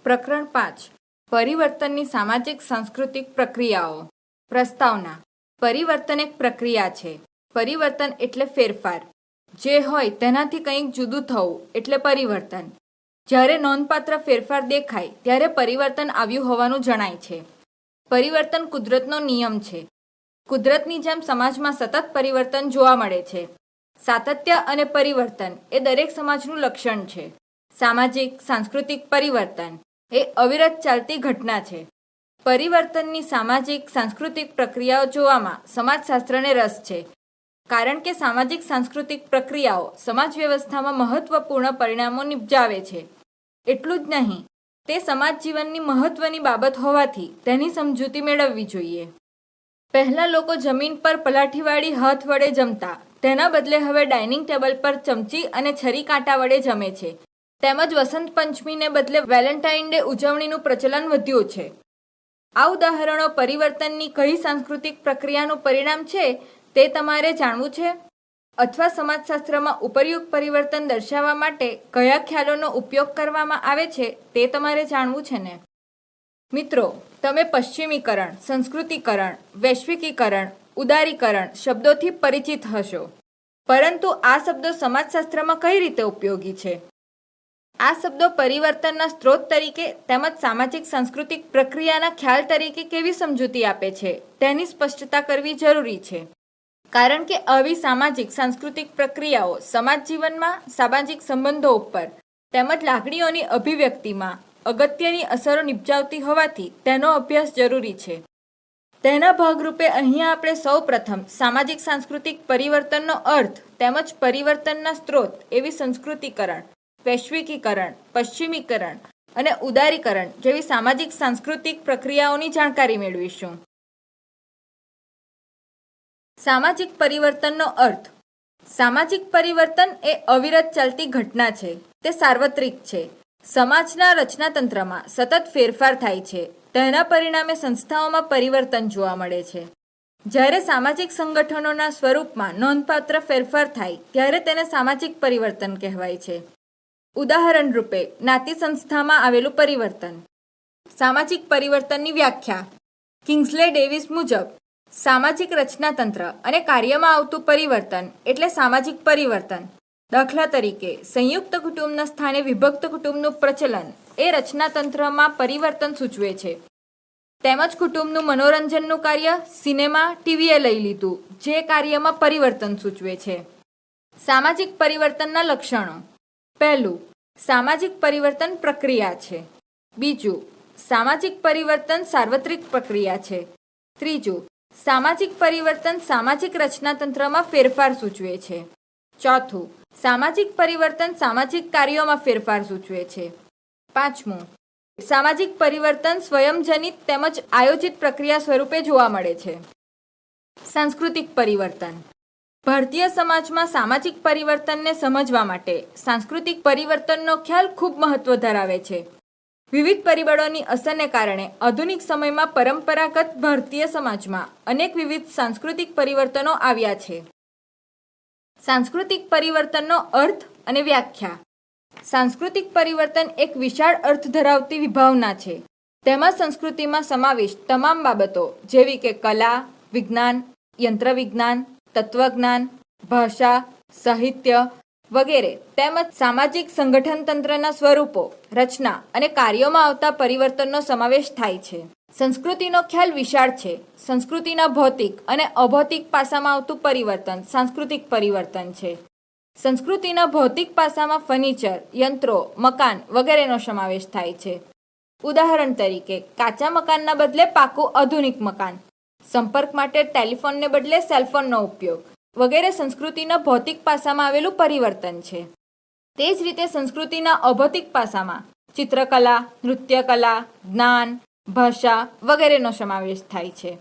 પ્રકરણ 5 પરિવર્તનની સામાજિક સાંસ્કૃતિક પ્રક્રિયાઓ. પ્રસ્તાવના. પરિવર્તન એક પ્રક્રિયા છે. પરિવર્તન એટલે ફેરફાર. જે હોય તેનાથી કંઈક જુદું થવું એટલે પરિવર્તન. જ્યારે નોંધપાત્ર ફેરફાર દેખાય ત્યારે પરિવર્તન આવ્યું હોવાનું જણાય છે. પરિવર્તન કુદરતનો નિયમ છે. કુદરતની જેમ સમાજમાં સતત પરિવર્તન જોવા મળે છે. સાતત્ય અને પરિવર્તન એ દરેક સમાજનું લક્ષણ છે. સામાજિક સાંસ્કૃતિક પરિવર્તન એ અવિરત ચાલતી ઘટના છે. પરિવર્તનની સામાજિક સાંસ્કૃતિક પ્રક્રિયાઓ જોવામાં સમાજશાસ્ત્રને રસ છે, કારણ કે સામાજિક સાંસ્કૃતિક પ્રક્રિયાઓ સમાજ વ્યવસ્થામાં મહત્વપૂર્ણ પરિણામો નિપજાવે છે. એટલું જ નહીં, તે સમાજ જીવનની મહત્વની બાબત હોવાથી તેની સમજૂતી મેળવવી જોઈએ. પહેલાં લોકો જમીન પર પલાઠીવાળી હાથ વડે જમતા, તેના બદલે હવે ડાઇનિંગ ટેબલ પર ચમચી અને છરી કાંટા વડે જમે છે. તેમજ વસંત પંચમીને બદલે વેલેન્ટાઇન ડે ઉજવણીનું પ્રચલન વધ્યું છે. આ ઉદાહરણો પરિવર્તનની કઈ સાંસ્કૃતિક પ્રક્રિયાનું પરિણામ છે તે તમારે જાણવું છે, અથવા સમાજશાસ્ત્રમાં ઉપરયુક્ત પરિવર્તન દર્શાવવા માટે કયા ખ્યાલોનો ઉપયોગ કરવામાં આવે છે તે તમારે જાણવું છે ને? મિત્રો, તમે પશ્ચિમીકરણ, સંસ્કૃતિકરણ, વૈશ્વિકીકરણ, ઉદારીકરણ શબ્દોથી પરિચિત હશો, પરંતુ આ શબ્દો સમાજશાસ્ત્રમાં કઈ રીતે ઉપયોગી છે? આ શબ્દો પરિવર્તનના સ્ત્રોત તરીકે તેમજ સામાજિક સાંસ્કૃતિક પ્રક્રિયાના ખ્યાલ તરીકે કેવી સમજૂતી આપે છે તેની સ્પષ્ટતા કરવી જરૂરી છે, કારણ કે આવી સામાજિક સાંસ્કૃતિક પ્રક્રિયાઓ સમાજ જીવનમાં સામાજિક સંબંધો ઉપર તેમજ લાગણીઓની અભિવ્યક્તિમાં અગત્યની અસરો નિપજાવતી હોવાથી તેનો અભ્યાસ જરૂરી છે. તેના ભાગરૂપે અહીંયા આપણે સૌ પ્રથમ સામાજિક સાંસ્કૃતિક પરિવર્તનનો અર્થ તેમજ પરિવર્તનના સ્ત્રોત એવી સંસ્કૃતિકરણ, વૈશ્વિકીકરણ, પશ્ચિમીકરણ અને ઉદારીકરણ જેવી સામાજિક સાંસ્કૃતિક પ્રક્રિયાઓની જાણકારી મેળવીશું. સામાજિક પરિવર્તનનો અર્થ. સામાજિક પરિવર્તન એ અવિરત ચાલતી ઘટના છે. તે સાર્વત્રિક છે. સમાજના રચનાતંત્રમાં સતત ફેરફાર થાય છે. તેના પરિણામે સંસ્થાઓમાં પરિવર્તન જોવા મળે છે. જ્યારે સામાજિક સંગઠનોના સ્વરૂપમાં નોંધપાત્ર ફેરફાર થાય ત્યારે તેને સામાજિક પરિવર્તન કહેવાય છે. ઉદાહરણ રૂપે જ્ઞાતિ સંસ્થામાં આવેલું પરિવર્તન. સામાજિક પરિવર્તનની વ્યાખ્યા. કિંગ્સલે ડેવિસ મુજબ સામાજિક રચનાતંત્ર અને કાર્યમાં આવતું પરિવર્તન એટલે સામાજિક પરિવર્તન. દાખલા તરીકે, સંયુક્ત કુટુંબના સ્થાને વિભક્ત કુટુંબનું પ્રચલન એ રચનાતંત્રમાં પરિવર્તન સૂચવે છે. તેમજ કુટુંબનું મનોરંજનનું કાર્ય સિનેમા, ટીવીએ લઈ લીધું, જે કાર્યમાં પરિવર્તન સૂચવે છે. સામાજિક પરિવર્તનના લક્ષણો. પહેલું, સામાજિક પરિવર્તન પ્રક્રિયા છે. બીજું, સામાજિક પરિવર્તન સાર્વત્રિક પ્રક્રિયા છે. ત્રીજું, સામાજિક પરિવર્તન સામાજિક રચનાતંત્રમાં ફેરફાર સૂચવે છે. ચોથું, સામાજિક પરિવર્તન સામાજિક કાર્યોમાં ફેરફાર સૂચવે છે. પાંચમું, સામાજિક પરિવર્તન સ્વયંજનિત તેમજ આયોજિત પ્રક્રિયા સ્વરૂપે જોવા મળે છે. સાંસ્કૃતિક પરિવર્તન. ભારતીય સમાજમાં સામાજિક પરિવર્તનને સમજવા માટે સાંસ્કૃતિક પરિવર્તનનો ખ્યાલ ખૂબ મહત્વ ધરાવે છે. વિવિધ પરિબળોની અસરને કારણે આધુનિક સમયમાં પરંપરાગત ભારતીય સમાજમાં અનેક વિવિધ સાંસ્કૃતિક પરિવર્તનો આવ્યા છે. સાંસ્કૃતિક પરિવર્તનનો અર્થ અને વ્યાખ્યા. સાંસ્કૃતિક પરિવર્તન એક વિશાળ અર્થ ધરાવતી વિભાવના છે. તેમાં સંસ્કૃતિમાં સમાવિષ્ટ તમામ બાબતો જેવી કે કલા, વિજ્ઞાન, યંત્રવિજ્ઞાન, તત્વજ્ઞાન, ભાષા, સાહિત્ય વગેરે તેમજ સામાજિક સંગઠન તંત્રના સ્વરૂપો, રચના અને કાર્યોમાં આવતા પરિવર્તનનો સમાવેશ થાય છે. સંસ્કૃતિનો ખ્યાલ વિશાળ છે. સંસ્કૃતિના ભૌતિક અને અભૌતિક પાસામાં આવતું પરિવર્તન સાંસ્કૃતિક પરિવર્તન છે. સંસ્કૃતિના ભૌતિક પાસામાં ફર્નિચર, યંત્રો, મકાન વગેરેનો સમાવેશ થાય છે. ઉદાહરણ તરીકે, કાચા મકાનના બદલે પાકું આધુનિક મકાન, સંપર્ક માટે ટેલિફોનને બદલે સેલફોનનો ઉપયોગ વગેરે સંસ્કૃતિના ભૌતિક પાસામાં આવેલું પરિવર્તન છે. તે જ રીતે સંસ્કૃતિના અભૌતિક પાસામાં ચિત્રકલા, નૃત્યકલા, જ્ઞાન, ભાષા વગેરેનો સમાવેશ થાય છે.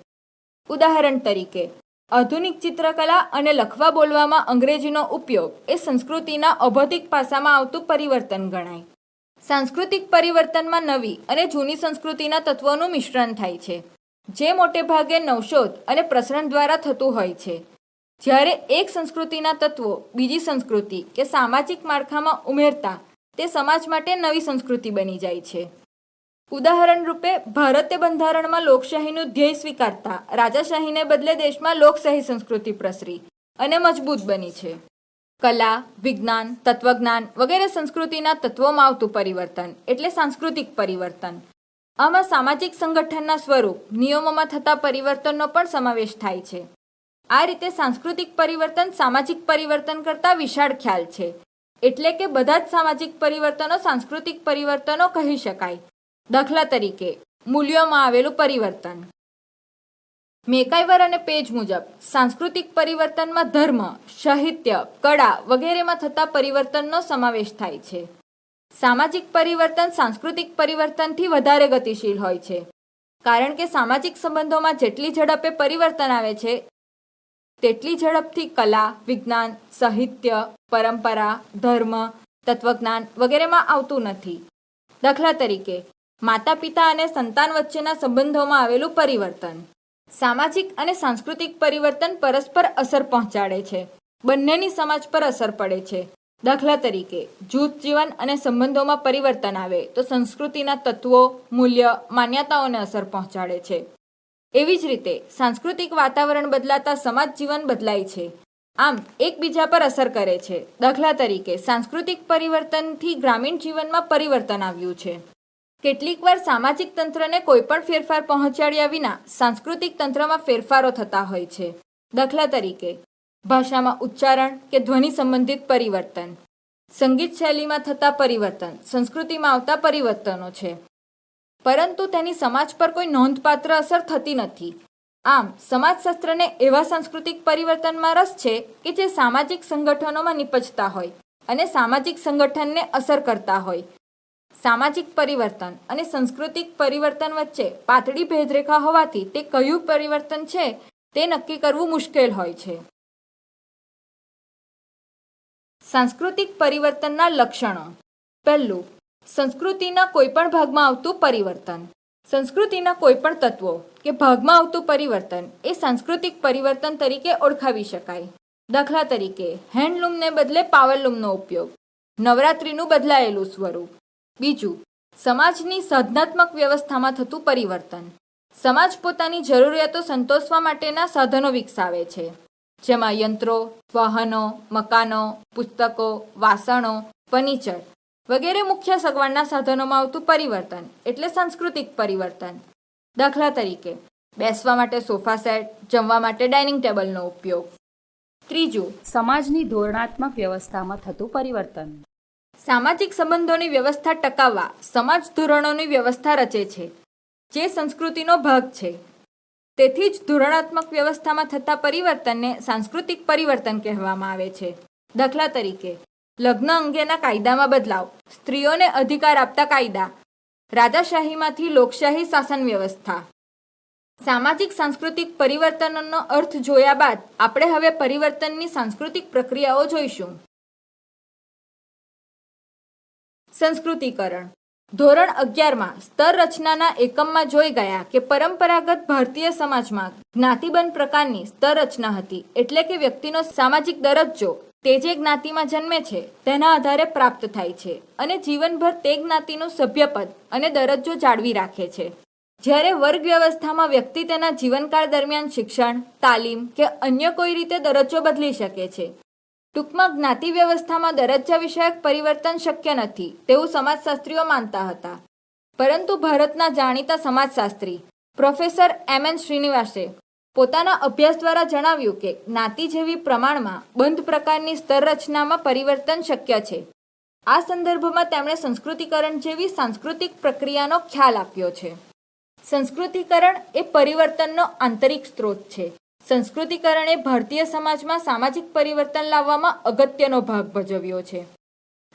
ઉદાહરણ તરીકે, આધુનિક ચિત્રકલા અને લખવા બોલવામાં અંગ્રેજીનો ઉપયોગ એ સંસ્કૃતિના અભૌતિક પાસામાં આવતું પરિવર્તન ગણાય. સાંસ્કૃતિક પરિવર્તનમાં નવી અને જૂની સંસ્કૃતિના તત્વોનું મિશ્રણ થાય છે, જે મોટે ભાગે નવશોધ અને પ્રસરણ દ્વારા થતું હોય છે. જ્યારે એક સંસ્કૃતિના તત્વો બીજી સંસ્કૃતિ કે સામાજિક માળખામાં ઉમેરતા તે સમાજ માટે નવી સંસ્કૃતિ બની જાય છે. ઉદાહરણ રૂપે ભારતે બંધારણમાં લોકશાહીનું ધ્યેય સ્વીકારતા રાજાશાહીને બદલે દેશમાં લોકશાહી સંસ્કૃતિ પ્રસરી અને મજબૂત બની છે. કલા, વિજ્ઞાન, તત્વજ્ઞાન વગેરે સંસ્કૃતિના તત્વોમાં આવતું પરિવર્તન એટલે સાંસ્કૃતિક પરિવર્તન. આમાં સામાજિક સંગઠનના સ્વરૂપ, નિયમોમાં થતા પરિવર્તનનો પણ સમાવેશ થાય છે. આ રીતે સાંસ્કૃતિક પરિવર્તન સામાજિક પરિવર્તન કરતાં વિશાળ ખ્યાલ છે. એટલે કે બધા જ સામાજિક પરિવર્તનો સાંસ્કૃતિક પરિવર્તનો કહી શકાય. દાખલા તરીકે મૂલ્યોમાં આવેલું પરિવર્તન. મેકાઈવર અને પેજ મુજબ સાંસ્કૃતિક પરિવર્તનમાં ધર્મ, સાહિત્ય, કળા વગેરેમાં થતા પરિવર્તનનો સમાવેશ થાય છે. સામાજિક પરિવર્તન સાંસ્કૃતિક પરિવર્તનથી વધારે ગતિશીલ હોય છે, કારણ કે સામાજિક સંબંધોમાં જેટલી ઝડપે પરિવર્તન આવે છે તેટલી ઝડપથી કલા, વિજ્ઞાન, સાહિત્ય, પરંપરા, ધર્મ, તત્વજ્ઞાન વગેરેમાં આવતું નથી. દાખલા તરીકે માતા પિતા અને સંતાન વચ્ચેના સંબંધોમાં આવેલું પરિવર્તન. સામાજિક અને સાંસ્કૃતિક પરિવર્તન પરસ્પર અસર પહોંચાડે છે. બંનેની સમાજ પર અસર પડે છે. દાખલા તરીકે જૂથ જીવન અને સંબંધોમાં પરિવર્તન આવે તો સંસ્કૃતિના તત્વો, મૂલ્ય, માન્યતાઓને અસર પહોંચાડે છે. એવી જ રીતે સાંસ્કૃતિક વાતાવરણ બદલાતા સમાજ જીવન બદલાય છે, આમ એકબીજા પર અસર કરે છે. દાખલા તરીકે સાંસ્કૃતિક પરિવર્તનથી ગ્રામીણ જીવનમાં પરિવર્તન આવ્યું છે. કેટલીકવાર સામાજિક તંત્રને કોઈપણ ફેરફાર પહોંચાડ્યા વિના સાંસ્કૃતિક તંત્રમાં ફેરફારો થતા હોય છે. દાખલા તરીકે ભાષામાં ઉચ્ચારણ કે ધ્વનિ સંબંધિત પરિવર્તન, સંગીત શૈલીમાં થતા પરિવર્તન સંસ્કૃતિમાં આવતા પરિવર્તનો છે, પરંતુ તેની સમાજ પર કોઈ નોંધપાત્ર અસર થતી નથી. આમ સમાજશાસ્ત્રને એવા સાંસ્કૃતિક પરિવર્તનમાં રસ છે કે જે સામાજિક સંગઠનોમાં નિપજતા હોય અને સામાજિક સંગઠનને અસર કરતા હોય. સામાજિક પરિવર્તન અને સાંસ્કૃતિક પરિવર્તન વચ્ચે પાતળી ભેદરેખા હોવાથી તે કયું પરિવર્તન છે તે નક્કી કરવું મુશ્કેલ હોય છે. સાંસ્કૃતિક પરિવર્તનના લક્ષણો. પહેલું, સંસ્કૃતિના કોઈપણ ભાગમાં આવતું પરિવર્તન. સંસ્કૃતિના કોઈપણ તત્વો કે ભાગમાં આવતું પરિવર્તન એ સાંસ્કૃતિક પરિવર્તન તરીકે ઓળખાવી શકાય. દાખલા તરીકે હેન્ડલૂમને બદલે પાવરલૂમનો ઉપયોગ, નવરાત્રિનું બદલાયેલું સ્વરૂપ. બીજું, સમાજની સાધનાત્મક વ્યવસ્થામાં થતું પરિવર્તન. સમાજ પોતાની જરૂરિયાતો સંતોષવા માટેના સાધનો વિકસાવે છે, જેમાં યંત્રો, વાહનો, મકાનો, પુસ્તકો, વાસણો, ફર્નિચર વગેરે મુખ્ય સગવડના સાધનોમાં આવતું પરિવર્તન એટલે સાંસ્કૃતિક પરિવર્તન. દાખલા તરીકે બેસવા માટે સોફા સેટ, જમવા માટે ડાઇનિંગ ટેબલનો ઉપયોગ. ત્રીજું, સમાજની ધોરણાત્મક વ્યવસ્થામાં થતું પરિવર્તન. સામાજિક સંબંધોની વ્યવસ્થા ટકાવવા સમાજ ધોરણોની વ્યવસ્થા રચે છે, જે સંસ્કૃતિનો ભાગ છે. તેથી જ ધોરણાત્મક વ્યવસ્થામાં થતા પરિવર્તનને સાંસ્કૃતિક પરિવર્તન કહેવામાં આવે છે. દાખલા તરીકે લગ્ન અંગેના કાયદામાં બદલાવ, સ્ત્રીઓને અધિકાર આપતા કાયદા, રાજાશાહીમાંથી લોકશાહી શાસન વ્યવસ્થા. સામાજિક સાંસ્કૃતિક પરિવર્તનનો અર્થ જોયા બાદ આપણે હવે પરિવર્તનની સાંસ્કૃતિક પ્રક્રિયાઓ જોઈશું. સંસ્કૃતિકરણ. ધોરણ 11માં સ્તર રચનાના એકમમાં જોઈ ગયા કે પરંપરાગત ભારતીય સમાજમાં જ્ઞાતિબંધ પ્રકારની સ્તર રચના હતી, એટલે કે વ્યક્તિનો સામાજિક દરજ્જો તે જે જ્ઞાતિમાં જન્મે છે તેના આધારે પ્રાપ્ત થાય છે અને જીવનભર તે જ્ઞાતિનું સભ્યપદ અને દરજ્જો જાળવી રાખે છે. જ્યારે વર્ગ વ્યવસ્થામાં વ્યક્તિ તેના જીવનકાળ દરમિયાન શિક્ષણ, તાલીમ કે અન્ય કોઈ રીતે દરજ્જો બદલી શકે છે. ટૂંકમાં જ્ઞાતિ વ્યવસ્થામાં દરજ્જા વિષયક પરિવર્તન શક્ય નથી તેવું સમાજશાસ્ત્રીઓ માનતા હતા. પરંતુ ભારતના જાણીતા સમાજશાસ્ત્રી પ્રોફેસર એમ.એન. શ્રીનિવાસે પોતાના અભ્યાસ દ્વારા જણાવ્યું કે જ્ઞાતિ જેવી પ્રમાણમાં બંધ પ્રકારની સ્તર રચનામાં પરિવર્તન શક્ય છે. આ સંદર્ભમાં તેમણે સંસ્કૃતિકરણ જેવી સાંસ્કૃતિક પ્રક્રિયાનો ખ્યાલ આપ્યો છે. સંસ્કૃતિકરણ એ પરિવર્તનનો આંતરિક સ્ત્રોત છે. સંસ્કૃતિકરણ એ ભારતીય સમાજમાં સામાજિક પરિવર્તન લાવવામાં અગત્યનો ભાગ ભજવ્યો છે.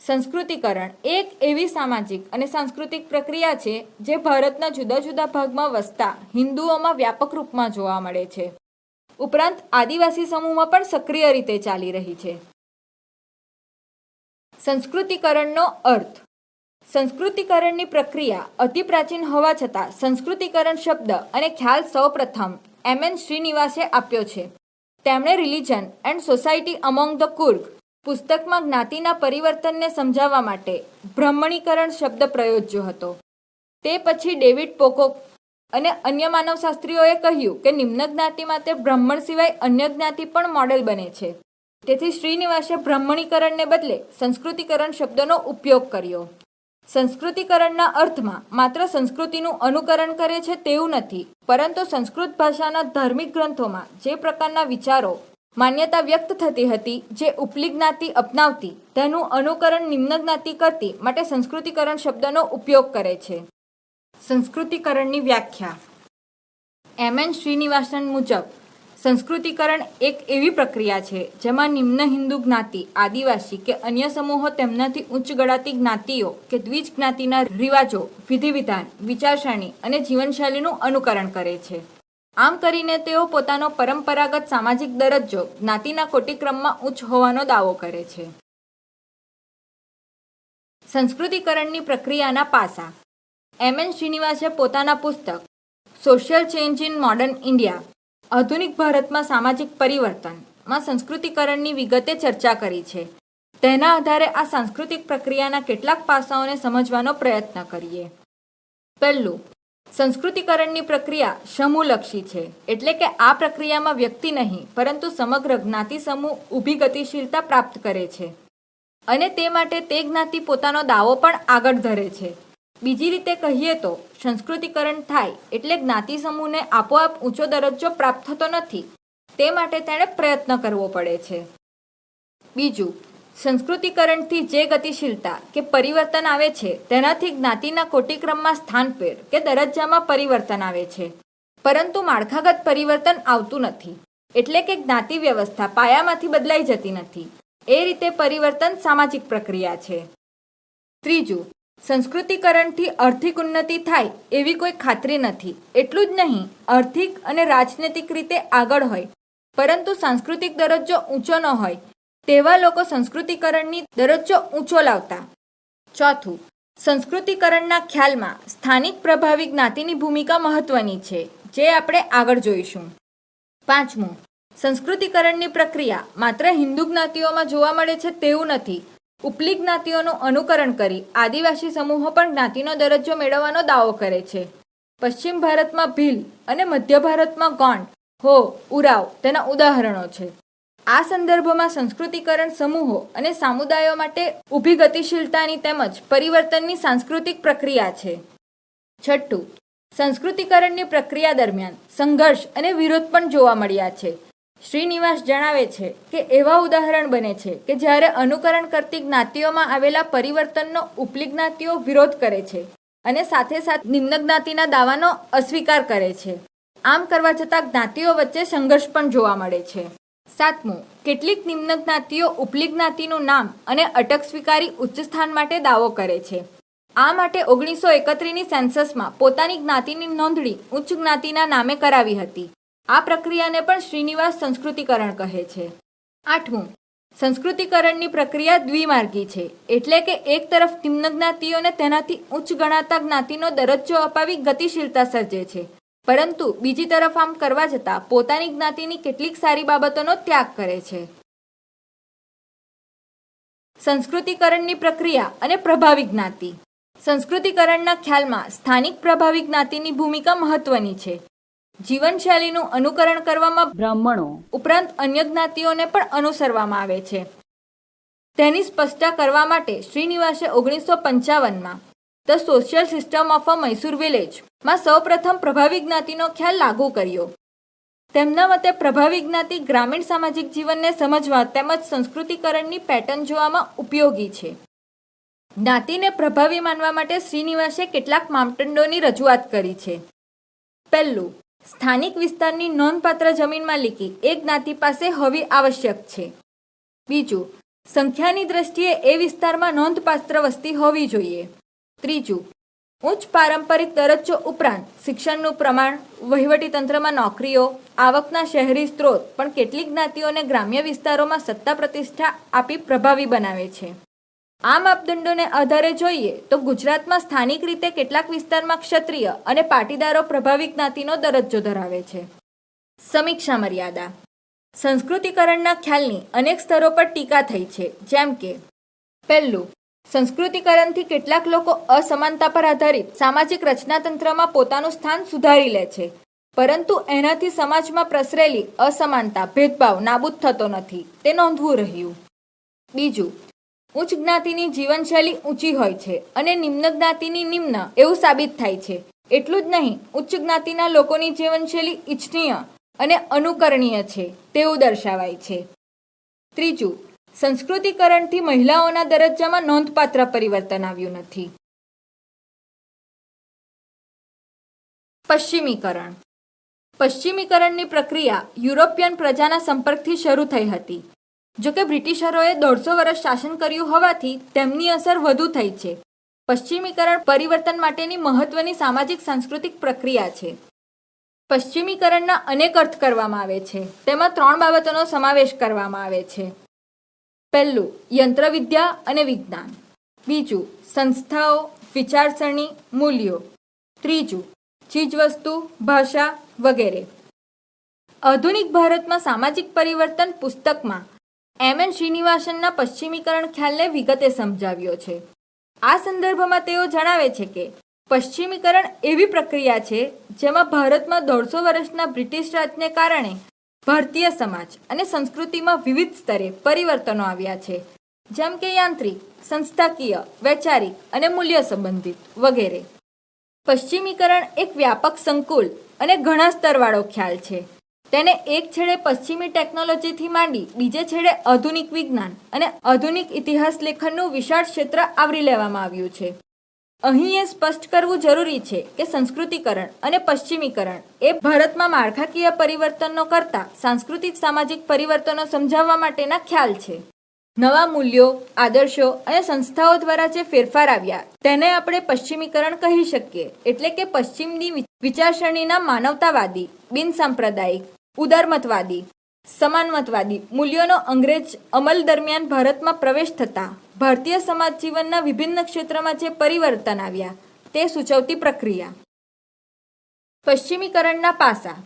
સંસ્કૃતિકરણ એક એવી સામાજિક અને સાંસ્કૃતિક પ્રક્રિયા છે જે ભારતના જુદા જુદા ભાગમાં વસતા હિન્દુઓમાં વ્યાપક રૂપમાં જોવા મળે છે. ઉપરાંત આદિવાસી સમૂહમાં પણ સક્રિય રીતે ચાલી રહી છે. સંસ્કૃતિકરણનો અર્થ. સંસ્કૃતિકરણની પ્રક્રિયા અતિ પ્રાચીન હોવા છતાં સંસ્કૃતિકરણ શબ્દ અને ખ્યાલ સૌપ્રથમ એમ.એન. શ્રીનિવાસે આપ્યો છે. તેમણે religion and society among the Coorg પુસ્તકમાં જ્ઞાતિના પરિવર્તનને સમજાવવા માટે બ્રાહ્મણીકરણ શબ્દ પ્રયોજ્યો હતો. તે પછી ડેવિડ પોકોક અને અન્ય માનવશાસ્ત્રીઓએ કહ્યું કે નિમ્ન જ્ઞાતિ માટે બ્રાહ્મણ સિવાય અન્ય જ્ઞાતિ પણ મોડેલ બને છે. તેથી શ્રીનિવાસે બ્રાહ્મણીકરણને બદલે સંસ્કૃતિકરણ શબ્દનો ઉપયોગ કર્યો. સંસ્કૃતિકરણના અર્થમાં માત્ર સંસ્કૃતિનું અનુકરણ કરે છે તેવું નથી, પરંતુ સંસ્કૃત ભાષાના ધાર્મિક ગ્રંથોમાં જે પ્રકારના વિચારો માન્યતા વ્યક્ત થતી હતી, જે ઉપલી જ્ઞાતિ અપનાવતી, તેનું અનુકરણ નિમ્ન જ્ઞાતિ કરતી માટે સંસ્કૃતિકરણ શબ્દનો ઉપયોગ કરે છે. સંસ્કૃતિકરણની વ્યાખ્યા. એમ.એન. શ્રીનિવાસન મુજબ સંસ્કૃતિકરણ એક એવી પ્રક્રિયા છે જેમાં નિમ્ન હિન્દુ જ્ઞાતિ, આદિવાસી કે અન્ય સમૂહો તેમનાથી ઉચ્ચ ગણાતી જ્ઞાતિઓ કે દ્વિજ જ્ઞાતિના રિવાજો, વિધિવિધાન, વિચારસરણી અને જીવનશૈલીનું અનુકરણ કરે છે. આમ કરીને તેઓ પોતાનો પરંપરાગત સામાજિક દરજ્જો જ્ઞાતિના કોટિક્રમમાં ઉચ્ચ હોવાનો દાવો કરે છે. સંસ્કૃતિકરણની પ્રક્રિયાના પાસા. એમ.એન. શ્રીનિવાસે પોતાના પુસ્તક social change in modern India, આધુનિક ભારતમાં સામાજિક પરિવર્તનમાં સંસ્કૃતિકરણની વિગતે ચર્ચા કરી છે. તેના આધારે આ સાંસ્કૃતિક પ્રક્રિયાના કેટલાક પાસાઓને સમજવાનો પ્રયત્ન કરીએ. પહેલું, સંસ્કૃતિકરણની પ્રક્રિયા સમૂહલક્ષી છે, એટલે કે આ પ્રક્રિયામાં વ્યક્તિ નહીં પરંતુ સમગ્ર જ્ઞાતિ સમૂહ ઊભી ગતિશીલતા પ્રાપ્ત કરે છે અને તે માટે તે જ્ઞાતિ પોતાનો દાવો પણ આગળ ધરે છે. બીજી રીતે કહીએ તો સંસ્કૃતિકરણ થાય એટલે જ્ઞાતિ સમૂહને આપોઆપ ઊંચો દરજ્જો પ્રાપ્ત થતો નથી, તે માટે તેણે પ્રયત્ન કરવો પડે છે. બીજું, સંસ્કૃતિકરણથી જે ગતિશીલતા કે પરિવર્તન આવે છે તેનાથી જ્ઞાતિના કોટિક્રમમાં સ્થાનફેર કે દરજ્જામાં પરિવર્તન આવે છે, પરંતુ માળખાગત પરિવર્તન આવતું નથી, એટલે કે જ્ઞાતિ વ્યવસ્થા પાયામાંથી બદલાઈ જતી નથી. એ રીતે પરિવર્તન સામાજિક પ્રક્રિયા છે. ત્રીજું, સંસ્કૃતિકરણથી આર્થિક ઉન્નતિ થાય એવી કોઈ ખાતરી નથી. એટલું જ નહીં, આર્થિક અને રાજનૈતિક રીતે આગળ હોય પરંતુ સાંસ્કૃતિક દરજ્જો ઊંચો ન હોય તેવા લોકો સંસ્કૃતિકરણની દરજ્જો ઊંચો લાવતા. ચોથું, સંસ્કૃતિકરણના ખ્યાલમાં સ્થાનિક પ્રભાવી જ્ઞાતિની ભૂમિકા મહત્વની છે, જે આપણે આગળ જોઈશું. પાંચમું, સંસ્કૃતિકરણની પ્રક્રિયા માત્ર હિન્દુ જ્ઞાતિઓમાં જોવા મળે છે તેવું નથી. ઉપલી જ્ઞાતિઓનું અનુકરણ કરી આદિવાસી સમૂહો પણ જ્ઞાતિનો દરજ્જો મેળવવાનો દાવો કરે છે. પશ્ચિમ ભારતમાં ભીલ અને મધ્ય ભારતમાં ગોંડ, હો, ઉરાવ તેના ઉદાહરણો છે. આ સંદર્ભમાં સંસ્કૃતિકરણ સમૂહો અને સમુદાયો માટે ઊભી ગતિશીલતાની તેમજ પરિવર્તનની સાંસ્કૃતિક પ્રક્રિયા છે. છઠ્ઠું, સંસ્કૃતિકરણની પ્રક્રિયા દરમિયાન સંઘર્ષ અને વિરોધ પણ જોવા મળ્યા છે. શ્રીનિવાસ જણાવે છે કે એવા ઉદાહરણ બને છે કે જ્યારે અનુકરણ કરતી જ્ઞાતિઓમાં આવેલા પરિવર્તનનો ઉપલી જ્ઞાતિઓ વિરોધ કરે છે અને સાથે સાથે નિમ્ન જ્ઞાતિના દાવાનો અસ્વીકાર કરે છે. આમ કરવા છતાં જ્ઞાતિઓ વચ્ચે સંઘર્ષ પણ જોવા મળે છે. સાતમું, કેટલીક નિમ્ન જ્ઞાતિઓ ઉપલી જ્ઞાતિનું નામ અને અટક સ્વીકારી ઉચ્ચ સ્થાન માટે દાવો કરે છે. આ માટે 1931ની સેન્સસમાં પોતાની જ્ઞાતિની નોંધણી ઉચ્ચ જ્ઞાતિના નામે કરાવી હતી. આ પ્રક્રિયાને પણ શ્રીનિવાસ સંસ્કૃતિકરણ કહે છે. આઠમું, સંસ્કૃતિકરણની પ્રક્રિયા દ્વિમાર્ગી છે, એટલે કે એક તરફ નિમ્ન જ્ઞાતિઓને તેનાથી ઉચ્ચ ગણાતા જ્ઞાતિનો દરજ્જો અપાવી ગતિશીલતા સર્જે છે, પરંતુ બીજી તરફ આમ કરવા જતાં પોતાની જ્ઞાતિની કેટલીક સારી બાબતોનો ત્યાગ કરે છે. સંસ્કૃતિકરણની પ્રક્રિયા અને પ્રભાવી જ્ઞાતિ. સંસ્કૃતિકરણના ખ્યાલમાં સ્થાનિક પ્રભાવી જ્ઞાતિની ભૂમિકા મહત્વની છે. જીવનશૈલીનું અનુકરણ કરવામાં બ્રાહ્મણો ઉપરાંત અન્ય જ્ઞાતિઓને પણ અનુસરવામાં આવે છે. તેની સ્પષ્ટતા કરવા માટે શ્રીનિવાસે 1955માં the social system of a Mysore વિલેજમાં સૌપ્રથમ પ્રભાવી જ્ઞાતિનો ખ્યાલ લાગુ કર્યો. તેમના મતે પ્રભાવી જ્ઞાતિ ગ્રામીણ સામાજિક જીવનને સમજવા તેમજ સંસ્કૃતિકરણની પેટર્ન જોવામાં ઉપયોગી છે. જ્ઞાતિને પ્રભાવી માનવા માટે શ્રીનિવાસે કેટલાક માપદંડોની રજૂઆત કરી છે. પહેલું, સ્થાનિક વિસ્તારની નોંધપાત્ર જમીન માલિકી એક જ્ઞાતિ પાસે હોવી આવશ્યક છે. બીજું, સંખ્યાની દ્રષ્ટિએ એ વિસ્તારમાં નોંધપાત્ર વસ્તી હોવી જોઈએ. ત્રીજું, ઉચ્ચ પારંપરિક દરજ્જો ઉપરાંત શિક્ષણનું પ્રમાણ, વહીવટીતંત્રમાં નોકરીઓ, આવકના શહેરી સ્ત્રોત પણ કેટલીક જ્ઞાતિઓને ગ્રામ્ય વિસ્તારોમાં સત્તા પ્રતિષ્ઠા આપી પ્રભાવી બનાવે છે. આ માપદંડોને આધારે જોઈએ તો ગુજરાતમાં સ્થાનિક રીતે કેટલાક વિસ્તારમાં ક્ષત્રિય અને પાટીદારો પ્રભાવી જ્ઞાતિનો દરજ્જો ધરાવે છે. સમીક્ષા મર્યાદા. સંસ્કૃતિકરણના ખ્યાલની અનેક સ્તરો પર ટીકા થઈ છે, જેમ કે પહેલું, સંસ્કૃતિકરણથી કેટલાક લોકો અસમાનતા પર આધારિત સામાજિક રચનાતંત્રમાં પોતાનું સ્થાન સુધારી લે છે, પરંતુ એનાથી સમાજમાં પ્રસરેલી અસમાનતા, ભેદભાવ નાબૂદ થતો નથી, તે નોંધવું રહ્યું. બીજું, ઉચ્ચ જ્ઞાતિની જીવનશૈલી ઊંચી હોય છે અને નિમ્ન જ્ઞાતિની નિમ્ન એવું સાબિત થાય છે. એટલું જ નહીં, ઉચ્ચ જ્ઞાતિના લોકોની જીવનશૈલી ઇચ્છનીય અને અનુકરણીય છે તેવું દર્શાવાય છે. ત્રીજું, સંસ્કૃતિકરણથી મહિલાઓના દરજ્જામાં નોંધપાત્ર પરિવર્તન આવ્યું નથી. પશ્ચિમીકરણ. પશ્ચિમીકરણની પ્રક્રિયા યુરોપિયન પ્રજાના સંપર્કથી શરૂ થઈ હતી. જોકે બ્રિટિશરોએ 150 વર્ષ શાસન કર્યું હોવાથી તેમની અસર વધુ થઈ છે. પશ્ચિમીકરણ પરિવર્તન માટેની મહત્વની સામાજિક સાંસ્કૃતિક પ્રક્રિયા છે. પશ્ચિમીકરણના અનેક અર્થ કરવામાં આવે છે. તેમાં 3 બાબતોનો સમાવેશ કરવામાં આવે છે. પહેલું, યંત્રવિદ્યા અને વિજ્ઞાન. બીજું, સંસ્થાઓ, વિચારસરણી, મૂલ્યો. ત્રીજું, ચીજવસ્તુ, ભાષા વગેરે. આધુનિક ભારતમાં સામાજિક પરિવર્તન પુસ્તકમાં એમ.એન. શ્રીનિવાસનના પશ્ચિમીકરણ ખ્યાલને વિગતે સમજાવ્યો છે. આ સંદર્ભમાં તેઓ જણાવે છે કે પશ્ચિમીકરણ એવી પ્રક્રિયા છે જેમાં ભારતમાં 150 વર્ષના બ્રિટિશ રાજને કારણે ભારતીય સમાજ અને સંસ્કૃતિમાં વિવિધ સ્તરે પરિવર્તનો આવ્યા છે, જેમ કે યાંત્રિક, સંસ્થાકીય, વૈચારિક અને મૂલ્ય સંબંધિત વગેરે. પશ્ચિમીકરણ એક વ્યાપક, સંકુલ અને ઘણા સ્તરવાળો ખ્યાલ છે. તેને એક છેડે પશ્ચિમી ટેકનોલોજીથી માંડી બીજે છેડે આધુનિક વિજ્ઞાન અને આધુનિક ઇતિહાસ લેખનનું વિશાળ ક્ષેત્ર આવરી લેવામાં આવ્યું છે. અહીં એ સ્પષ્ટ કરવું જરૂરી છે કે સંસ્કૃતિકરણ અને પશ્ચિમીકરણ એ ભારતમાં માળખાકીય પરિવર્તનો કરતા સાંસ્કૃતિક સામાજિક પરિવર્તનો સમજાવવા માટેના ખ્યાલ છે. નવા મૂલ્યો, આદર્શો અને સંસ્થાઓ દ્વારા જે ફેરફાર આવ્યા તેને આપણે પશ્ચિમીકરણ કહી શકીએ. એટલે કે પશ્ચિમની વિચારસરણીના માનવતાવાદી, બિનસાંપ્રદાયિક, ઉદારમતવાદી, સમાનમતવાદી મૂલ્યોનો અંગ્રેજ અમલ દરમિયાન ભારતમાં પ્રવેશ થતા ભારતીય સમાજ જીવનના વિભિન્ન ક્ષેત્રમાં જે પરિવર્તન આવ્યા તે સૂચવતી પ્રક્રિયા. પશ્ચિમીકરણના પાસા.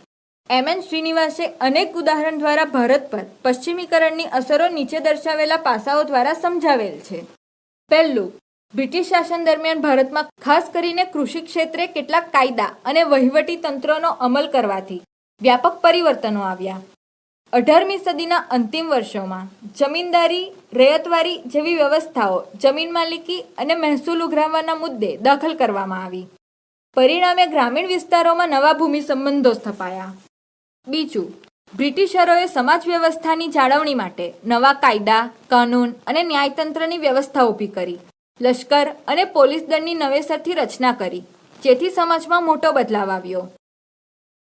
એમ.એન. શ્રીનિવાસે અનેક ઉદાહરણ દ્વારા ભારત પર પશ્ચિમીકરણની અસરો નીચે દર્શાવેલા પાસાઓ દ્વારા સમજાવેલ છે. પહેલું, બ્રિટિશ શાસન દરમિયાન ભારતમાં ખાસ કરીને કૃષિ ક્ષેત્રે કેટલાક કાયદા અને વહીવટી તંત્રોનો અમલ કરવાથી વ્યાપક પરિવર્તનો આવ્યા. 18મી સદીના અંતિમ વર્ષોમાં જમીનદારી, રૈયતવારી જેવી વ્યવસ્થાઓ જમીન માલિકી અને મહેસૂલ ઉઘરાવવાના મુદ્દે દાખલ કરવામાં આવી. પરિણામે ગ્રામીણ વિસ્તારોમાં નવા ભૂમિ સંબંધો સ્થપાયા. બીજું, બ્રિટિશરોએ સમાજ વ્યવસ્થાની જાળવણી માટે નવા કાયદા, કાનૂન અને ન્યાયતંત્રની વ્યવસ્થા ઊભી કરી. લશ્કર અને પોલીસ દળની નવેસરથી રચના કરી, જેથી સમાજમાં મોટો બદલાવ આવ્યો.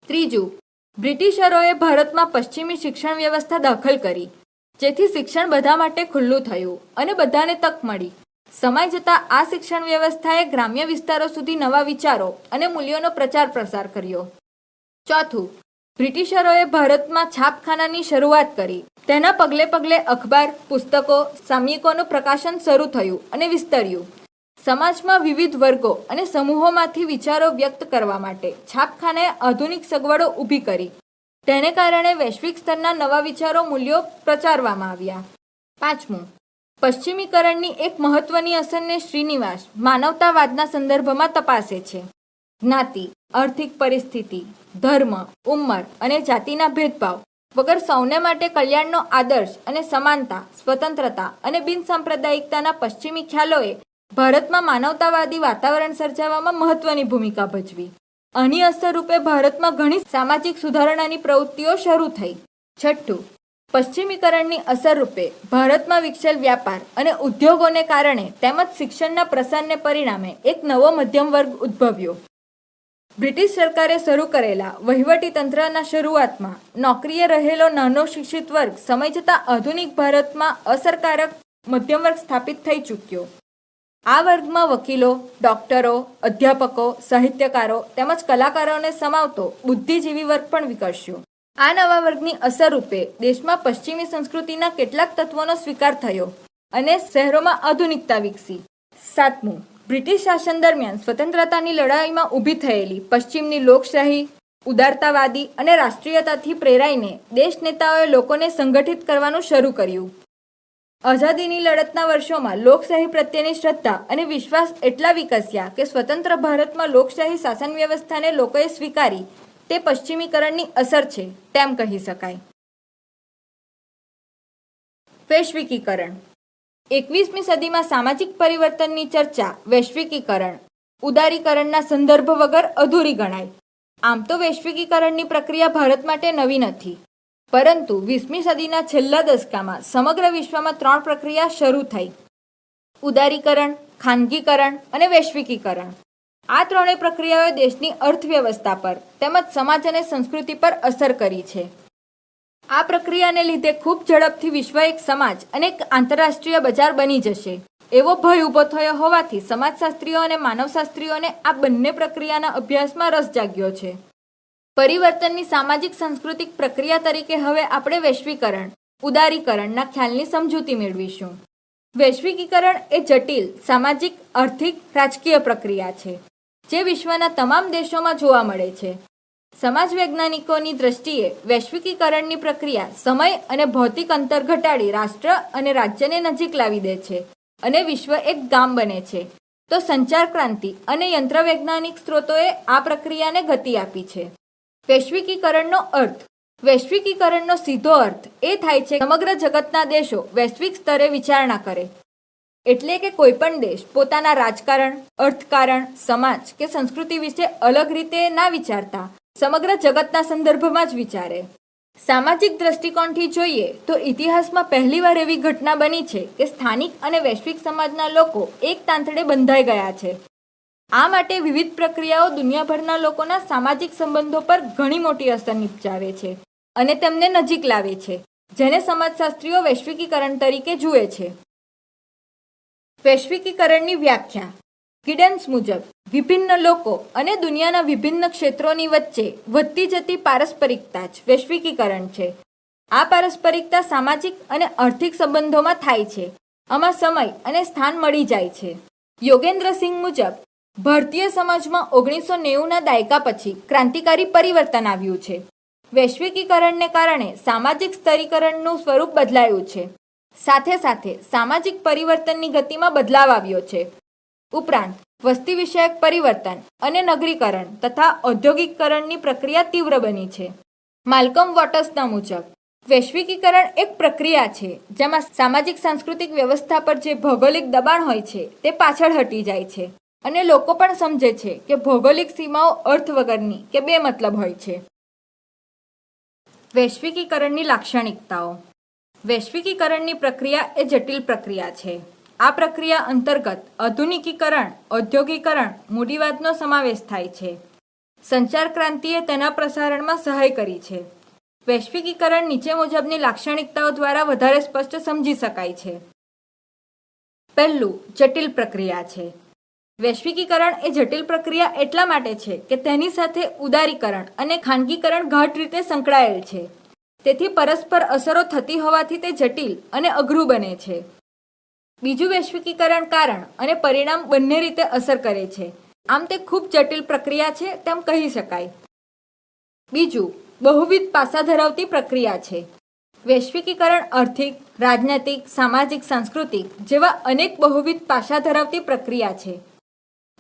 ત્રીજું, બ્રિટિશરોએ ભારતમાં પશ્ચિમી શિક્ષણ વ્યવસ્થા દાખલ કરી, જેથી શિક્ષણ બધા માટે ખુલ્લું થયું અને બધાને તક મળી. સમય જતાં આ શિક્ષણ વ્યવસ્થાએ ગ્રામ્ય વિસ્તારો સુધી નવા વિચારો અને મૂલ્યોનો પ્રચાર પ્રસાર કર્યો. ચોથું, બ્રિટિશરોએ ભારતમાં છાપખાનાની શરૂઆત કરી. તેના પગલે પગલે અખબાર, પુસ્તકો, સામયિકોનું પ્રકાશન શરૂ થયું અને વિસ્તર્યું. સમાજમાં વિવિધ વર્ગો અને સમૂહોમાંથી વિચારો વ્યક્ત કરવા માટે છાપખાનાએ આધુનિક સગવડો ઊભી કરી. તેને કારણે વૈશ્વિક સ્તરના નવા વિચારો, મૂલ્યો પ્રચારવામાં આવ્યા. પાંચમું, પશ્ચિમીકરણની એક મહત્વની અસરને શ્રીનિવાસ માનવતાવાદના સંદર્ભમાં તપાસે છે. જ્ઞાતિ, આર્થિક પરિસ્થિતિ, ધર્મ, ઉંમર અને જાતિના ભેદભાવ વગર સૌને માટે કલ્યાણનો આદર્શ અને સમાનતા, સ્વતંત્રતા અને બિનસાંપ્રદાયિકતાના પશ્ચિમી ખ્યાલોએ ભારતમાં માનવતાવાદી વાતાવરણ સર્જાવવામાં મહત્વની ભૂમિકા ભજવી. આની અસર રૂપે ભારતમાં ઘણી સામાજિક સુધારણાની પ્રવૃત્તિઓ શરૂ થઈ. છઠ્ઠું, પશ્ચિમીકરણની અસર રૂપે ભારતમાં વિકસેલ વ્યાપાર અને ઉદ્યોગોને કારણે તેમજ શિક્ષણના પ્રસારને પરિણામે એક નવો મધ્યમ વર્ગ ઉદ્ભવ્યો. બ્રિટિશ સરકારે શરૂ કરેલા વહીવટી તંત્રના શરૂઆતમાં નોકરીએ રહેલો નાનો શિક્ષિત વર્ગ સમય જતાં આધુનિક ભારતમાં અસરકારક મધ્યમ વર્ગ સ્થાપિત થઈ ચૂક્યો. આ વર્ગમાં વકીલો, ડોક્ટરો, અધ્યાપકો, સાહિત્યકારો તેમજ કલાકારોને સમાવતો બુદ્ધિજીવી વર્ગ પણ વિકસ્યો. આ નવા વર્ગની અસર રૂપે દેશમાં પશ્ચિમી સંસ્કૃતિના કેટલાક તત્વોનો સ્વીકાર થયો અને શહેરોમાં આધુનિકતા વિકસી. સાતમું, બ્રિટિશ શાસન દરમિયાન સ્વતંત્રતાની લડાઈમાં ઊભી થયેલી પશ્ચિમની લોકશાહી, ઉદારતાવાદી અને રાષ્ટ્રીયતાથી પ્રેરાઈને દેશ નેતાઓએ લોકોને સંગઠિત કરવાનું શરૂ કર્યું. આઝાદીની લડતના વર્ષોમાં લોકશાહી પ્રત્યેની શ્રદ્ધા અને વિશ્વાસ એટલા વિકસ્યા કે સ્વતંત્ર ભારતમાં લોકશાહી શાસન વ્યવસ્થાને લોકોએ સ્વીકારી તે પશ્ચિમીકરણની અસર છે તેમ કહી શકાય. વૈશ્વિકીકરણ. 21મી સદીમાં સામાજિક પરિવર્તનની ચર્ચા વૈશ્વિકીકરણ, ઉદારીકરણના સંદર્ભ વગર અધૂરી ગણાય. આમ તો વૈશ્વિકીકરણની પ્રક્રિયા ભારત માટે નવી નથી, પરંતુ 20મી સદીના છેલ્લા દશકામાં સમગ્ર વિશ્વમાં 3 પ્રક્રિયા શરૂ થઈ: ઉદારીકરણ, ખાનગીકરણ અને વૈશ્વિકીકરણ. આ ત્રણેય પ્રક્રિયાઓએ દેશની અર્થવ્યવસ્થા પર તેમજ સમાજ અને સંસ્કૃતિ પર અસર કરી છે. આ પ્રક્રિયાને લીધે ખૂબ ઝડપથી વિશ્વ એક સમાજ અને એક આંતરરાષ્ટ્રીય બજાર બની જશે એવો ભય ઊભો થયો હોવાથી સમાજશાસ્ત્રીઓ અને માનવશાસ્ત્રીઓને આ બંને પ્રક્રિયાના અભ્યાસમાં રસ જાગ્યો છે. પરિવર્તનની સામાજિક સાંસ્કૃતિક પ્રક્રિયા તરીકે હવે આપણે વૈશ્વિકરણ, ઉદારીકરણના ખ્યાલની સમજૂતી મેળવીશું. વૈશ્વિકીકરણ એ જટિલ સામાજિક, આર્થિક, રાજકીય પ્રક્રિયા છે જે વિશ્વના તમામ દેશોમાં જોવા મળે છે. સમાજ વૈજ્ઞાનિકોની દ્રષ્ટિએ વૈશ્વિકીકરણની પ્રક્રિયા સમય અને ભૌતિક અંતર ઘટાડી રાષ્ટ્ર અને રાજ્યને નજીક લાવી દે છે અને વિશ્વ એક ગામ બને છે. તો સંચાર ક્રાંતિ અને યંત્રવૈજ્ઞાનિક સ્ત્રોતોએ આ પ્રક્રિયાને ગતિ આપી છે. વૈશ્વિકીકરણનો અર્થ. વૈશ્વિકીકરણનો સીધો અર્થ એ થાય છે સમગ્ર જગતના દેશો વૈશ્વિક સ્તરે વિચારણા કરે, એટલે કે કોઈ પણ દેશ પોતાના રાજકારણ, અર્થકારણ, સમાજ કે સંસ્કૃતિ વિશે અલગ રીતે ના વિચારતા સમગ્ર જગતના સંદર્ભમાં જ વિચારે. સામાજિક દ્રષ્ટિકોણથી જોઈએ તો ઇતિહાસમાં પહેલીવાર એવી ઘટના બની છે કે સ્થાનિક અને વૈશ્વિક સમાજના લોકો એક તાંતડે બંધાઈ ગયા છે. આ માટે વિવિધ પ્રક્રિયાઓ દુનિયાભરના લોકોના સામાજિક સંબંધો પર ઘણી મોટી અસર નિપજાવે છે અને તેમને નજીક લાવે છે, જેને સમાજશાસ્ત્રીઓ વૈશ્વિકીકરણ તરીકે જુએ છે. વૈશ્વિકીકરણની વ્યાખ્યા. ગિડન્સ મુજબ વિભિન્ન લોકો અને દુનિયાના વિભિન્ન ક્ષેત્રોની વચ્ચે વધતી જતી પારસ્પરિકતા જ વૈશ્વિકીકરણ છે. આ પારસ્પરિકતા સામાજિક અને આર્થિક સંબંધોમાં થાય છે. આમાં સમય અને સ્થાન મળી જાય છે. યોગેન્દ્ર સિંહ મુજબ ભારતીય સમાજમાં 1990ના દાયકા પછી ક્રાંતિકારી પરિવર્તન આવ્યું છે. વૈશ્વિકીકરણને કારણે સામાજિક સ્તરીકરણનું સ્વરૂપ બદલાયું છે. સાથે સાથે સામાજિક પરિવર્તનની ગતિમાં બદલાવ આવ્યો છે. ઉપરાંત વસ્તી વિષયક પરિવર્તન અને નગરીકરણ તથા ઔદ્યોગિકરણની પ્રક્રિયા તીવ્ર બની છે. માલ્કમ વોટર્સના મુજબ વૈશ્વિકીકરણ એક પ્રક્રિયા છે જેમાં સામાજિક સાંસ્કૃતિક વ્યવસ્થા પર જે ભૌગોલિક દબાણ હોય છે તે પાછળ હટી જાય છે અને લોકો પણ સમજે છે કે ભૌગોલિક સીમાઓ અર્થ વગરની કે બે મતલબ હોય છે. વૈશ્વિકીકરણની લાક્ષણિકતાઓ. વૈશ્વિકીકરણની પ્રક્રિયા એ જટિલ પ્રક્રિયા છે. આ પ્રક્રિયા અંતર્ગત આધુનિકીકરણ, ઔદ્યોગિકરણ, મૂડીવાદનો સમાવેશ થાય છે. સંચાર ક્રાંતિએ તેના પ્રસારણમાં સહાય કરી છે. વૈશ્વિકીકરણ નીચે મુજબની લાક્ષણિકતાઓ દ્વારા વધારે સ્પષ્ટ સમજી શકાય છે. પહેલું, જટિલ પ્રક્રિયા છે. વૈશ્વિકીકરણ એ જટિલ પ્રક્રિયા એટલા માટે છે કે તેની સાથે ઉદારીકરણ અને ખાનગીકરણ ગાઢ રીતે સંકળાયેલ છે. તેથી પરસ્પર અસરો થતી હોવાથી તે જટિલ અને અઘરું બને છે. બીજું, વૈશ્વિકીકરણ કારણ અને પરિણામ બંને રીતે અસર કરે છે. આમ તે ખૂબ જટિલ પ્રક્રિયા છે તેમ કહી શકાય. બીજું, બહુવિધ પાસા ધરાવતી પ્રક્રિયા છે. વૈશ્વિકીકરણ આર્થિક, રાજનૈતિક, સામાજિક, સાંસ્કૃતિક જેવા અનેક બહુવિધ પાસા ધરાવતી પ્રક્રિયા છે.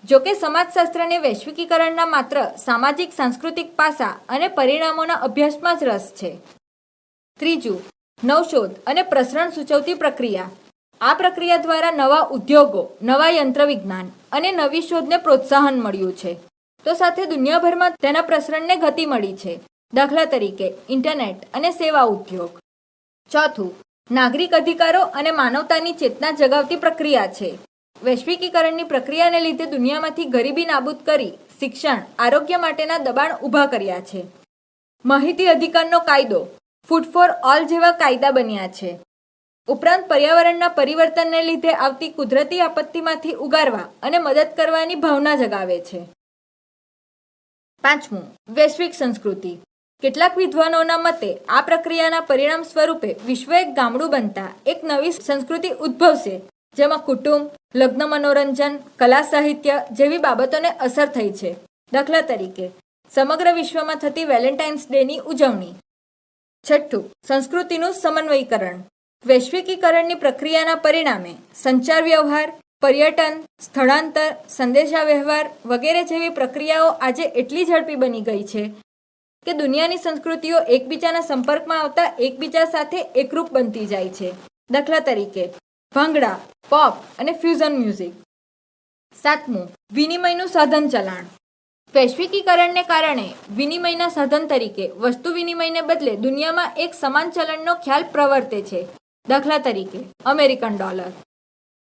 જોકે સમાજશાસ્ત્રને વૈશ્વિકીકરણના માત્ર સામાજિક સાંસ્કૃતિક પાસા અને પરિણામોના અભ્યાસમાં જ રસ છે. ત્રીજું, નવશોધ અને પ્રસરણ સૂચવતી પ્રક્રિયા. આ પ્રક્રિયા દ્વારા નવા ઉદ્યોગો, નવા યંત્ર વિજ્ઞાન અને નવી શોધને પ્રોત્સાહન મળ્યું છે. તો સાથે દુનિયાભરમાં તેના પ્રસરણને ગતિ મળી છે. દાખલા તરીકે ઇન્ટરનેટ અને સેવા ઉદ્યોગ. ચોથું, નાગરિક અધિકારો અને માનવતાની ચેતના જગાવતી પ્રક્રિયા છે. વૈશ્વિકીકરણની પ્રક્રિયાને લીધે દુનિયામાંથી ગરીબી નાબૂદ કરી શિક્ષણ, આરોગ્ય માટેના દબાણ ઊભા કર્યા છે. માહિતી અધિકારનો કાયદો, ફૂડ ફોર ઓલ જેવા કાયદા બન્યા છે. ઉપરાંત પર્યાવરણના પરિવર્તનને લીધે આવતી કુદરતી આપત્તિમાંથી ઉગારવા અને મદદ કરવાની ભાવના જગાવે છે. પાંચમું, વૈશ્વિક સંસ્કૃતિ. કેટલાક વિદ્વાનોના મતે આ પ્રક્રિયાના પરિણામ સ્વરૂપે વિશ્વ એક ગામડું બનતા એક નવી સંસ્કૃતિ ઉદ્ભવશે જેમાં કુટુંબ, લગ્ન, મનોરંજન, કલા, સાહિત્ય જેવી બાબતોને અસર થઈ છે. દાખલા તરીકે સમગ્ર વિશ્વમાં થતી વેલેન્ટાઇન્સ ડેની ઉજવણી. છઠ્ઠું, સંસ્કૃતિનું સમન્વયીકરણ. વૈશ્વિકીકરણની પ્રક્રિયાના પરિણામે સંચાર વ્યવહાર, પર્યટન, સ્થળાંતર, સંદેશાવ્યવહાર વગેરે જેવી પ્રક્રિયાઓ આજે એટલી ઝડપી બની ગઈ છે કે દુનિયાની સંસ્કૃતિઓ એકબીજાના સંપર્કમાં આવતા એકબીજા સાથે એકરૂપ બનતી જાય છે. દાખલા તરીકે ભાંગડા, પોપ અને ફ્યુઝન મ્યુઝિક. 7. વિનિમયનું સાધન ચલણ. વૈશ્વિકીકરણને કારણે વિનિમયના સાધન તરીકે વસ્તુ વિનિમયને બદલે દુનિયામાં એક સમાન ચલણનો ખ્યાલ પ્રવર્તે છે. દાખલા તરીકે અમેરિકન ડોલર.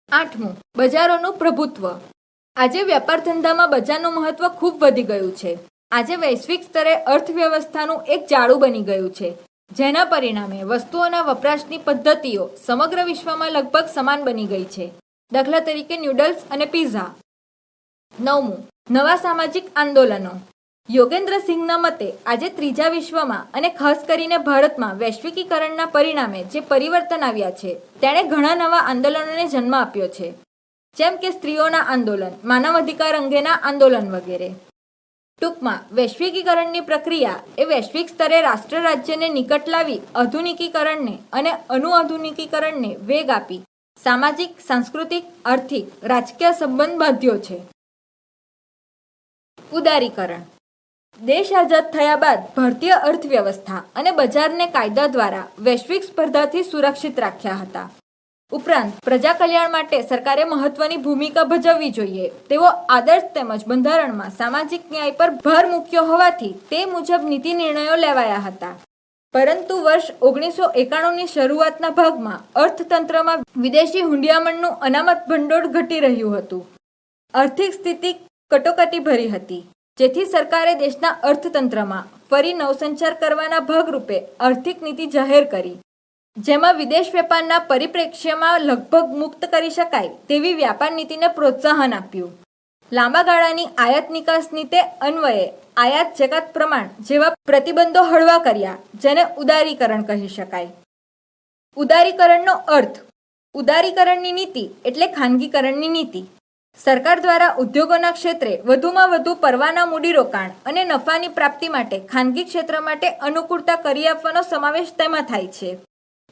8. બજારોનું પ્રભુત્વ. આજે વ્યાપાર ધંધામાં બજારનું મહત્વ ખૂબ વધી ગયું છે. આજે વૈશ્વિક સ્તરે અર્થવ્યવસ્થાનું એક જાળું બની ગયું છે, જેના પરિણામે વસ્તુઓના વપરાશની પદ્ધતિઓ સમગ્ર વિશ્વમાં લગભગ સમાન બની ગઈ છે. દાખલા તરીકે નૂડલ્સ અને પિઝા. 9. નવા સામાજિક આંદોલનો. યોગેન્દ્ર સિંહના મતે આજે ત્રીજા વિશ્વમાં અને ખાસ કરીને ભારતમાં વૈશ્વિકીકરણના પરિણામે જે પરિવર્તન આવ્યા છે તેણે ઘણા નવા આંદોલનોને જન્મ આપ્યો છે, જેમ કે સ્ત્રીઓના આંદોલન, માનવ અધિકાર અંગેના આંદોલન વગેરે. ટૂંકમાં વૈશ્વિકીકરણની પ્રક્રિયા એ વૈશ્વિક સ્તરે રાષ્ટ્ર રાજ્યને નિકટ લાવી આધુનિકીકરણને અને અનુઆધુનિકીકરણને વેગ આપી સામાજિક, સાંસ્કૃતિક, આર્થિક, રાજકીય સંબંધ બાંધ્યો છે. ઉદારીકરણ. દેશ આઝાદ થયા બાદ ભારતીય અર્થવ્યવસ્થા અને બજારને કાયદા દ્વારા વૈશ્વિક સ્પર્ધાથી સુરક્ષિત રાખ્યા હતા. ઉપરાંત પ્રજા કલ્યાણ માટે સરકારે મહત્વની ભૂમિકા ભજવવી જોઈએ તેવો આદર્શ તેમજ બંધારણમાં સામાજિક ન્યાય પર ભાર મૂક્યો હોવાથી તે મુજબ નીતિ નિર્ણયો લેવાયા હતા. પરંતુ વર્ષ 1991ની શરૂઆતના ભાગમાં અર્થતંત્રમાં વિદેશી હુંડિયામણનું અનામત ભંડોળ ઘટી રહ્યું હતું. આર્થિક સ્થિતિ કટોકટી ભરી હતી, જેથી સરકારે દેશના અર્થતંત્રમાં ફરી નવસંચાર કરવાના ભાગરૂપે આર્થિક નીતિ જાહેર કરી, જેમાં વિદેશ વેપારના પરિપ્રેક્ષ્યમાં લગભગ મુક્ત કરી શકાય તેવી વ્યાપાર નીતિને પ્રોત્સાહન આપ્યું. લાંબા ગાળાની આયાત નિકાસ નીતિ અન્વયે આયાત જકાત પ્રમાણ જેવા પ્રતિબંધો હળવા કર્યા, જેને ઉદારીકરણ કહી શકાય. ઉદારીકરણનો અર્થ. ઉદારીકરણની નીતિ એટલે ખાનગીકરણની નીતિ. સરકાર દ્વારા ઉદ્યોગોના ક્ષેત્રે વધુમાં વધુ પરવાના મૂડીરોકાણ અને નફાની પ્રાપ્તિ માટે ખાનગી ક્ષેત્ર માટે અનુકૂળતા કરી આપવાનો સમાવેશ તેમાં થાય છે.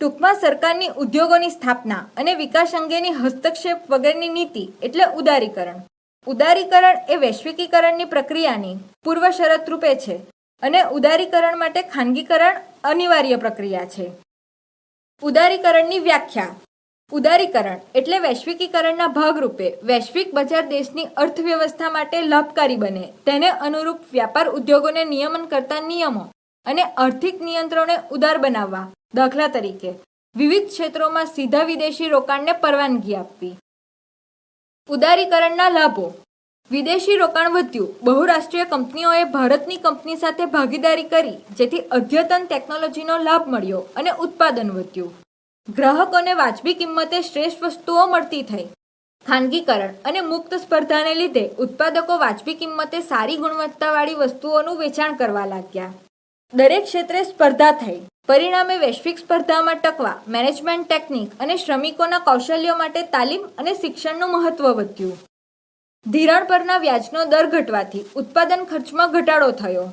ટૂંકમાં સરકારની ઉદ્યોગોની સ્થાપના અને વિકાસ અંગેની હસ્તક્ષેપ વગરની નીતિ એટલે ઉદારીકરણ. ઉદારીકરણ એ વૈશ્વિકીકરણની પ્રક્રિયાની પૂર્વ શરત રૂપે છે અને ઉદારીકરણ માટે ખાનગીકરણ અનિવાર્ય પ્રક્રિયા છે. ઉદારીકરણની વ્યાખ્યા. ઉદારીકરણ એટલે વૈશ્વિકીકરણના ભાગરૂપે વૈશ્વિક બજાર દેશની અર્થવ્યવસ્થા માટે લાભકારી બને તેને અનુરૂપ વ્યાપાર ઉદ્યોગોને નિયમન કરતા નિયમો અને આર્થિક નિયંત્રણોને ઉદાર બનાવવા. દાખલા તરીકે વિવિધ ક્ષેત્રોમાં સીધા વિદેશી રોકાણને પરવાનગી આપવી. ઉદારીકરણના લાભો. વિદેશી રોકાણ વધ્યું. બહુરાષ્ટ્રીય કંપનીઓએ ભારતની કંપની સાથે ભાગીદારી કરી, જેથી અદ્યતન ટેકનોલોજીનો લાભ મળ્યો અને ઉત્પાદન વધ્યું. ગ્રાહકોને વાજબી કિંમતે શ્રેષ્ઠ વસ્તુઓ મળતી થઈ. ખાનગીકરણ અને મુક્ત સ્પર્ધાને લીધે ઉત્પાદકો વાજબી કિંમતે સારી ગુણવત્તાવાળી વસ્તુઓનું વેચાણ કરવા લાગ્યા. દરેક ક્ષેત્રે સ્પર્ધા થઈ. પરિણામે વૈશ્વિક સ્પર્ધામાં ટકવા મેનેજમેન્ટ ટેકનિક અને શ્રમિકોના કૌશલ્યો માટે તાલીમ અને શિક્ષણનું મહત્વ વધ્યું. ધિરાણ પરના વ્યાજનો દર ઘટવાથી ઉત્પાદન ખર્ચમાં ઘટાડો થયો.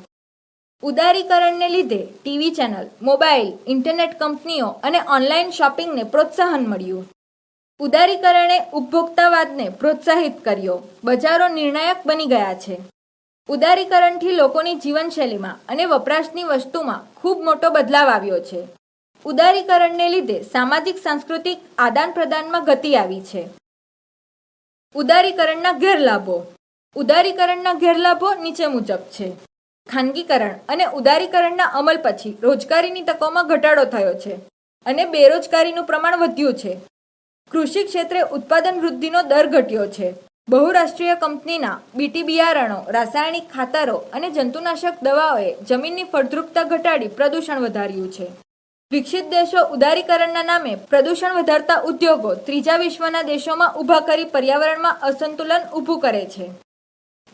ઉદારીકરણને લીધે ટીવી ચેનલ, મોબાઈલ, ઇન્ટરનેટ કંપનીઓ અને ઓનલાઈન શોપિંગને પ્રોત્સાહન મળ્યું. ઉદારીકરણે ઉપભોક્તાવાદને પ્રોત્સાહિત કર્યો. બજારો નિર્ણાયક બની ગયા છે. ઉદારીકરણથી લોકોની જીવનશૈલીમાં અને વપરાશની વસ્તુમાં ખૂબ મોટો બદલાવ આવ્યો છે. ઉદારીકરણને લીધે સામાજિક સાંસ્કૃતિક આદાન પ્રદાનમાં ગતિ આવી છે. ઉદારીકરણના ગેરલાભો. ઉદારીકરણના ગેરલાભો નીચે મુજબ છે. ખાનગીકરણ અને ઉદારીકરણના અમલ પછી રોજગારીની તકોમાં ઘટાડો થયો છે અને બેરોજગારીનું પ્રમાણ વધ્યું છે. કૃષિ ક્ષેત્રે ઉત્પાદન વૃદ્ધિનો દર ઘટ્યો છે. બહુરાષ્ટ્રીય કંપનીના બીટી બિયારણો, રાસાયણિક ખાતરો અને જંતુનાશક દવાઓએ જમીનની ફળદ્રુપતા ઘટાડી પ્રદૂષણ વધાર્યું છે. વિકસિત દેશો ઉદારીકરણના નામે પ્રદૂષણ વધારતા ઉદ્યોગો ત્રીજા વિશ્વના દેશોમાં ઊભા કરી પર્યાવરણમાં અસંતુલન ઊભું કરે છે.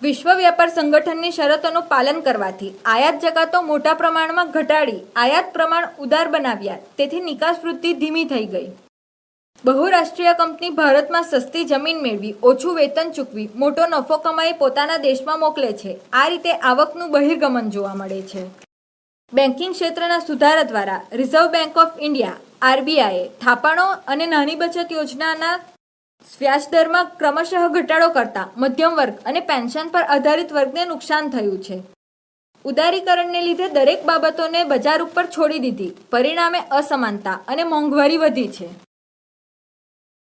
વિશ્વ વ્યાપાર સંગઠનની શરતોનું પાલન કરવાથી આયાત જકાતો મોટા પ્રમાણમાં ઘટાડી આયાત પ્રમાણ ઉદાર બનાવ્યા, તેથી નિકાસ વૃદ્ધિ ધીમી થઈ ગઈ. બહુરાષ્ટ્રીય કંપની ભારતમાં સસ્તી જમીન મેળવી, ઓછું વેતન ચૂકવી, મોટો નફો કમાઈ પોતાના દેશમાં મોકલે છે. આ રીતે આવકનું બહિર્ગમન જોવા મળે છે. બેન્કિંગ ક્ષેત્રના સુધારા દ્વારા રિઝર્વ બેંક ઓફ ઇન્ડિયા આરબીઆઈએ થાપણો અને નાની બચત યોજનાના વ્યાજદરમાં ક્રમશઃ ઘટાડો કરતા મધ્યમ વર્ગ અને પેન્શન પર આધારિત વર્ગને નુકસાન થયું છે. ઉદારીકરણને લીધે દરેક બાબતોને બજાર ઉપર છોડી દીધી, પરિણામે અસમાનતા અને મોંઘવારી વધી છે.